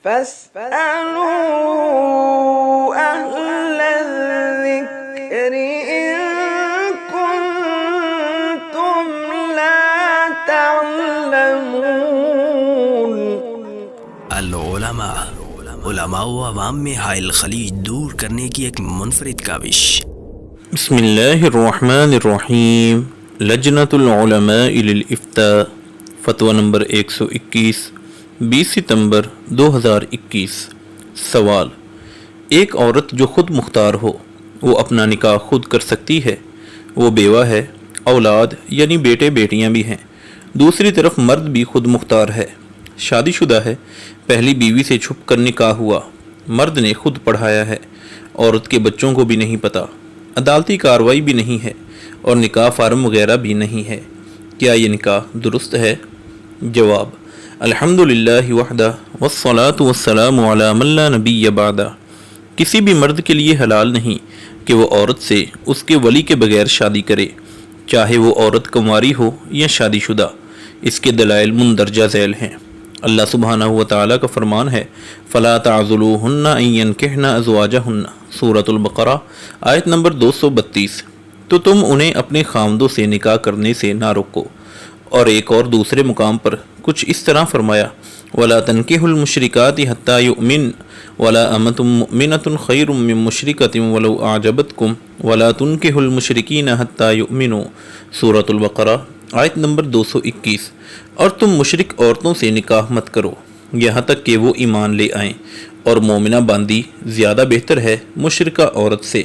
فاسألوا أهل الذكر إن كنتم لا تعلمون۔ العلماء، علماء و عوام میں حائل خلیج دور کرنے کی ایک منفرد کاوش۔ بسم اللہ الرحمن الرحیم۔ لجنۃ العلماء للافتاء، فتویٰ نمبر 121، 20 ستمبر 2021۔ سوال: ایک عورت جو خود مختار ہو وہ اپنا نکاح خود کر سکتی ہے؟ وہ بیوہ ہے، اولاد یعنی بیٹے بیٹیاں بھی ہیں، دوسری طرف مرد بھی خود مختار ہے، شادی شدہ ہے، پہلی بیوی سے چھپ کر نکاح ہوا، مرد نے خود پڑھایا ہے، عورت کے بچوں کو بھی نہیں پتہ، عدالتی کارروائی بھی نہیں ہے اور نکاح فارم وغیرہ بھی نہیں ہے، کیا یہ نکاح درست ہے؟ جواب: الحمدللہ وحدہ والصلاة والسلام علی من لا نبی بعدہ۔ کسی بھی مرد کے لیے حلال نہیں کہ وہ عورت سے اس کے ولی کے بغیر شادی کرے، چاہے وہ عورت کنواری ہو یا شادی شدہ۔ اس کے دلائل مندرجہ ذیل ہیں۔ اللہ سبحانہ و تعالیٰ کا فرمان ہے: فَلَا تَعْضُلُوهُنَّ أَن يَنكِحْنَ أَزْوَاجَهُنَّ، سورۃ البقرہ آیت نمبر 232۔ تو تم انہیں اپنے خامدوں سے نکاح کرنے سے نہ روکو۔ اور ایک اور دوسرے مقام پر کچھ اس طرح فرمایا: وَلَا تَنكِحُوا الْمُشْرِكَاتِ حَتَّى يُؤْمِنْ وَلَا أَمَةٌ مُؤْمِنَةٌ خَيْرٌ مِّن مُّشْرِكَةٍ وَلَوْ أَعْجَبَتْكُمْ وَلَا تُنكِحُوا الْمُشْرِكِينَ حَتَّى يُؤْمِنُوا، سورۃ البقرہ آیت نمبر 221۔ اور تم مشرک عورتوں سے نکاح مت کرو یہاں تک کہ وہ ایمان لے آئیں، اور مومنہ باندی زیادہ بہتر ہے مشرکہ عورت سے،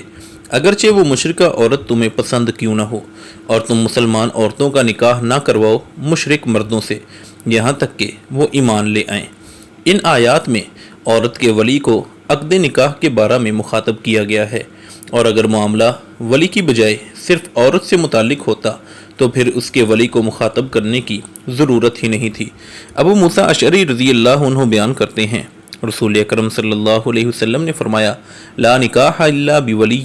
اگرچہ وہ مشرکہ عورت تمہیں پسند کیوں نہ ہو۔ اور تم مسلمان عورتوں کا نکاح نہ کرواؤ مشرک مردوں سے یہاں تک کہ وہ ایمان لے آئیں۔ ان آیات میں عورت کے ولی کو عقد نکاح کے بارے میں مخاطب کیا گیا ہے، اور اگر معاملہ ولی کی بجائے صرف عورت سے متعلق ہوتا تو پھر اس کے ولی کو مخاطب کرنے کی ضرورت ہی نہیں تھی۔ ابو موسیٰ اشعری رضی اللہ عنہ بیان کرتے ہیں، رسول اکرم صلی اللہ علیہ وسلم نے فرمایا: لا نکاح الا بولی،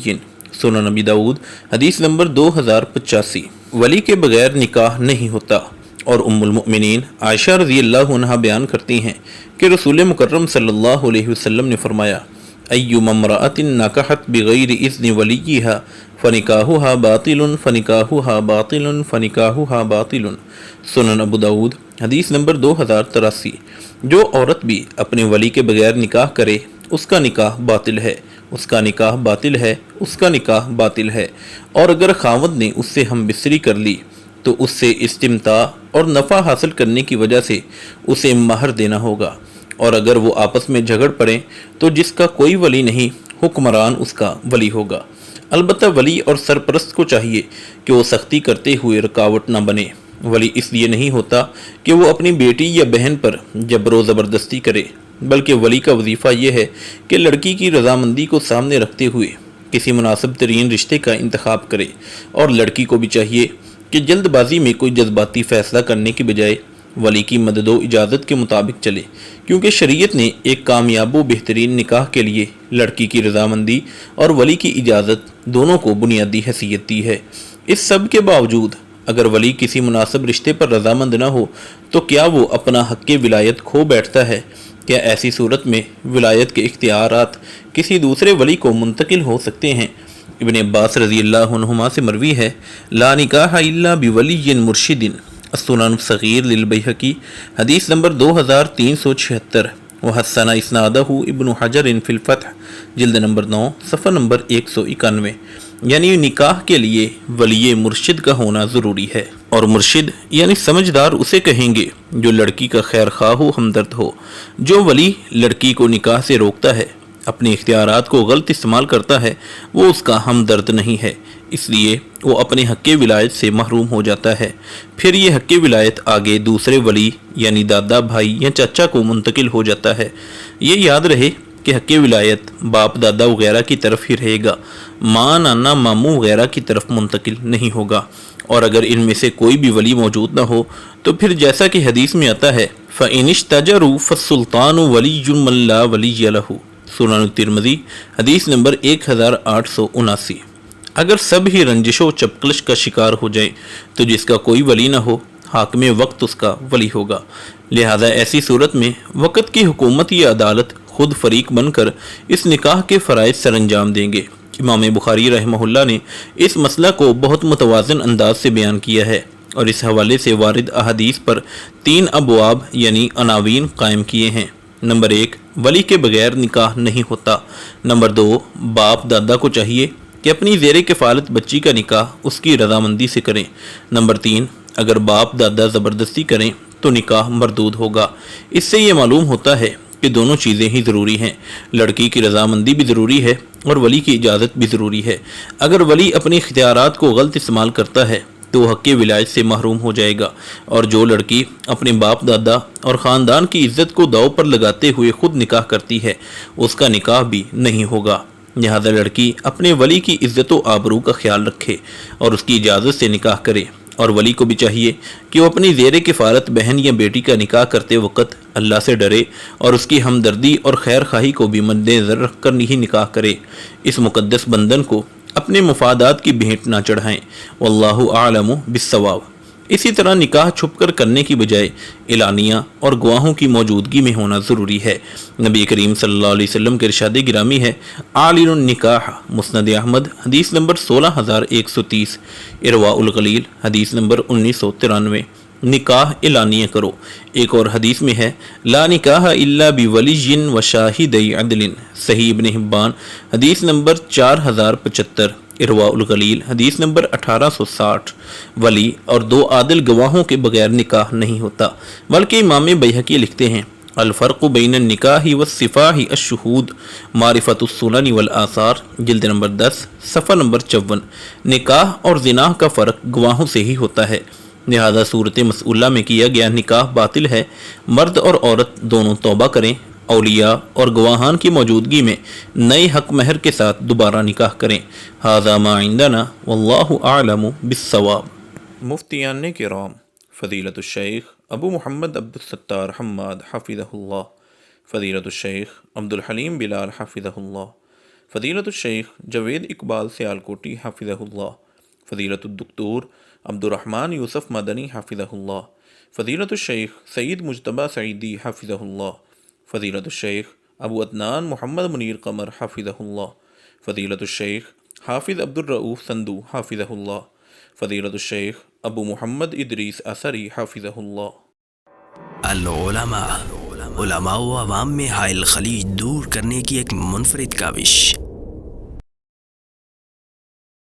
سنن نبی داؤد حدیث نمبر 2085۔ ولی کے بغیر نکاح نہیں ہوتا۔ اور ام المؤمنین عائشہ رضی اللہ عنہ بیان کرتی ہیں کہ رسول مکرم صلی اللہ علیہ وسلم نے فرمایا: ایما امرأۃ نکحت بغیر اذن ولیہا فنکاحها باطل فنکاحها باطل فنکاحها باطل، سنن ابو داؤد حدیث نمبر 2083۔ جو عورت بھی اپنے ولی کے بغیر نکاح کرے اس کا نکاح باطل ہے، اس کا نکاح باطل ہے، اس کا نکاح باطل ہے۔ اور اگر خاوند نے اس سے ہم بستری کر لی تو اس سے استمتاع اور نفع حاصل کرنے کی وجہ سے اسے مہر دینا ہوگا، اور اگر وہ آپس میں جھگڑ پڑیں تو جس کا کوئی ولی نہیں حکمران اس کا ولی ہوگا۔ البتہ ولی اور سرپرست کو چاہیے کہ وہ سختی کرتے ہوئے رکاوٹ نہ بنے۔ ولی اس لیے نہیں ہوتا کہ وہ اپنی بیٹی یا بہن پر جبر و زبردستی کرے، بلکہ ولی کا وظیفہ یہ ہے کہ لڑکی کی رضامندی کو سامنے رکھتے ہوئے کسی مناسب ترین رشتے کا انتخاب کرے، اور لڑکی کو بھی چاہیے کہ جلد بازی میں کوئی جذباتی فیصلہ کرنے کی بجائے ولی کی مدد و اجازت کے مطابق چلے، کیونکہ شریعت نے ایک کامیاب و بہترین نکاح کے لیے لڑکی کی رضامندی اور ولی کی اجازت دونوں کو بنیادی حیثیت دی ہے۔ اس سب کے باوجود اگر ولی کسی مناسب رشتے پر رضامند نہ ہو تو کیا وہ اپنا حق ولایت کھو بیٹھتا ہے؟ کیا ایسی صورت میں ولایت کے اختیارات کسی دوسرے ولی کو منتقل ہو سکتے ہیں؟ ابن عباس رضی اللہ عنہما سے مروی ہے: لا نکاح الا بولی مرشد، السنن الصغیر للبیہقی حدیث نمبر 2376، وحسن اسنادہ ابن حجر فی الفتح جلد نمبر 9 صفحہ نمبر 191۔ یعنی نکاح کے لیے ولی مرشد کا ہونا ضروری ہے، اور مرشد یعنی سمجھدار اسے کہیں گے جو لڑکی کا خیر خواہ و ہمدرد ہو۔ جو ولی لڑکی کو نکاح سے روکتا ہے، اپنے اختیارات کو غلط استعمال کرتا ہے، وہ اس کا ہمدرد نہیں ہے، اس لیے وہ اپنے حق ولایت سے محروم ہو جاتا ہے۔ پھر یہ حق ولایت آگے دوسرے ولی یعنی دادا، بھائی یا چچا کو منتقل ہو جاتا ہے۔ یہ یاد رہے کہ حق ولایت باپ دادا وغیرہ کی طرف ہی رہے گا، ماں نانا ماموں وغیرہ کی طرف منتقل نہیں ہوگا۔ اور اگر ان میں سے کوئی بھی ولی موجود نہ ہو تو پھر جیسا کہ حدیث میں آتا ہے: فَإِنِ اشْتَجَرُوا فَالسُّلْطَانُ وَلِيٌّ مَّن لَّا وَلِيَّ لَهُ، سنن الترمذی حدیث نمبر 1879۔ اگر سب ہی رنجش و چپکلش کا شکار ہو جائیں تو جس کا کوئی ولی نہ ہو حاکم وقت اس کا ولی ہوگا۔ لہذا ایسی صورت میں وقت کی حکومت یا عدالت خود فریق بن کر اس نکاح کے فرائض سر انجام دیں گے۔ امام بخاری رحمہ اللہ نے اس مسئلہ کو بہت متوازن انداز سے بیان کیا ہے اور اس حوالے سے وارد احادیث پر 3 ابواب یعنی عناوین قائم کیے ہیں۔ نمبر 1، ولی کے بغیر نکاح نہیں ہوتا۔ نمبر 2، باپ دادا کو چاہیے کہ اپنی زیر کفالت بچی کا نکاح اس کی رضامندی سے کریں۔ نمبر 3، اگر باپ دادا زبردستی کریں تو نکاح مردود ہوگا۔ اس سے یہ معلوم ہوتا ہے کہ دونوں چیزیں ہی ضروری ہیں، لڑکی کی رضامندی بھی ضروری ہے اور ولی کی اجازت بھی ضروری ہے۔ اگر ولی اپنی اختیارات کو غلط استعمال کرتا ہے تو حق ولایت سے محروم ہو جائے گا، اور جو لڑکی اپنے باپ دادا اور خاندان کی عزت کو داؤ پر لگاتے ہوئے خود نکاح کرتی ہے اس کا نکاح بھی نہیں ہوگا۔ لہذا لڑکی اپنے ولی کی عزت و آبرو کا خیال رکھے اور اس کی اجازت سے نکاح کرے، اور ولی کو بھی چاہیے کہ وہ اپنی زیر کفالت بہن یا بیٹی کا نکاح کرتے وقت اللہ سے ڈرے اور اس کی ہمدردی اور خیر خواہی کو بھی مد نظر رکھ کر ہی نکاح کرے۔ اس مقدس بندھن کو اپنے مفادات کی بھینٹ نہ چڑھائیں۔ واللہ اعلم بالصواب۔ اسی طرح نکاح چھپ کر کرنے کی بجائے اعلانیہ اور گواہوں کی موجودگی میں ہونا ضروری ہے۔ نبی کریم صلی اللہ علیہ وسلم کے ارشاد گرامی ہے، اعلن النکاح، مسند احمد حدیث نمبر 16130، ارواء الغلیل حدیث نمبر 1993، نکاح اعلانیہ کرو۔ ایک اور حدیث میں ہے، لا نکاح الا بولی و شاہدی عدل، صحیح ابن حبان حدیث نمبر 4075، ارواء الغلیل حدیث نمبر 1860۔ ولی اور 2 عادل گواہوں کے بغیر نکاح نہیں ہوتا۔ بلکہ امام بیہقی لکھتے ہیں، الفرق بین النکاح والصفاح الشہود، معرفت السنن والآثار، جلد نمبر 10، صفحہ نمبر 54۔ نکاح اور زنا کا فرق گواہوں سے ہی ہوتا ہے، لہذا صورت مسئولہ میں کیا گیا نکاح باطل ہے۔ مرد اور عورت دونوں توبہ کریں، اولیاء اور گواہان کی موجودگی میں نئے حق مہر کے ساتھ دوبارہ نکاح کریں۔ ھذا ما عندنا واللہ اعلم بالصواب۔ مفتیان کرام فضیلت الشیخ ابو محمد عبد الستار حماد حفظہ اللہ، فضیلت الشیخ عبد الحلیم بلال حفظہ اللہ، فضیلت الشیخ جوید اقبال سیالکوٹی حفظہ اللہ، فضیلت الدکتور عبد الرحمن یوسف مدنی حفظہ اللہ، فضیلت الشیخ سید مجتبی سعیدی حفظہ اللہ، فضیلت الشیخ ابو عدنان محمد منیر قمر حفظہ اللہ، فضیلت الشیخ حافظ عبد الرؤوف سندو حفظہ اللہ، فضیلت الشیخ ابو محمد ادریس اثری حفظہ اللہ۔ العلماء، علماء و عوام میں حائل خلیج دور کرنے کی ایک منفرد کاوش۔